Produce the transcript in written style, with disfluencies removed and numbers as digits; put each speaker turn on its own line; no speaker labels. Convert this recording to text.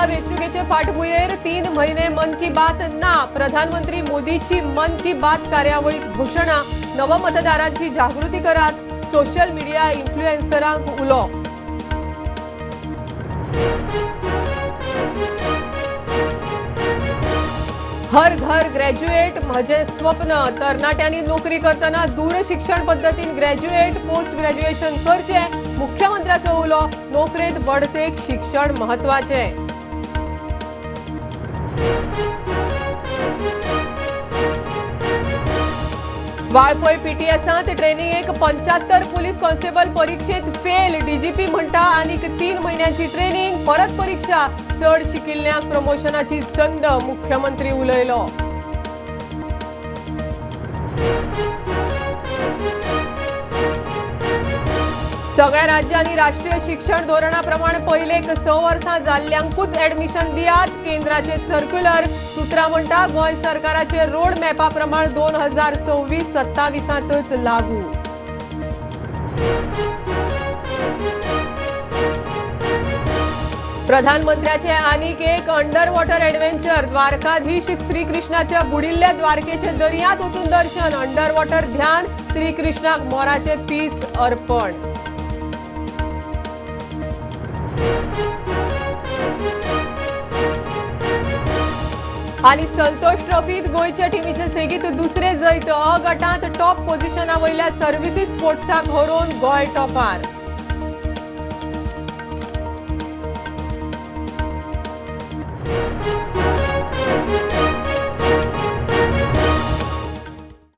लोकसभा वेंचणुकेचे फाटभुंयेर 3 महिने मन की बात ना। प्रधानमंत्री मोदीची मन की बात कार्यावळीत घोषणा। नवमतदारांची जागृती करात। सोशल मीडिया इन्फ्लुएन्सरांक उलो। हर घर ग्रॅज्युएट म्हजे स्वप्न। तरणाट्यांनी नोकरी करतना दूर शिक्षण पद्धतीन ग्रॅज्युएट पोस्ट ग्रॅज्युएशन करचे। मुख्यमंत्र्याचो उलो। नोकरेंत बढतेक शिक्षण महत्वाचे। वाळपय पीटीएसांत ट्रेनिंगेक 75 पोलीस कॉन्स्टेबल परीक्षेत फेल। डीजीपी म्हणटा आनीक 3 महिन्यांची ट्रेनिंग, परत परीक्षा। चढ शिकिल्ल्यांक प्रमोशनाची संद। मुख्यमंत्री उलयलो। सगळ्या राज्यांनी राष्ट्रीय शिक्षण धोरणाप्रमाणे पहिलेक 6 वर्सां जाल्ल्यांकूच ऍडमिशन दियात। केंद्राचे सर्क्युलर। सुत्रा म्हणटा गोंय सरकाराचे रोड मॅपा प्रमाण 2026-27 लागू। प्रधानमंत्र्याचे आनीक एक अंडर वॉटर एडव्हेंचर। द्वारकाधीश श्रीकृष्णाच्या बुडिल्ल्या द्वारकेचे दर्यांत वचून दर्शन। अंडर वॉटर ध्यान। श्रीकृष्णाक मोराचे पीस अर्पण। आणि संतोष ट्रॉफीत गोंयच्या टीमीचे सेगीत दुसरे जैत। अ गटांत टॉप पोझिशना वयल्या सर्व्हिसीस स्पोर्ट्साक हरोवन गोंय टॉपार।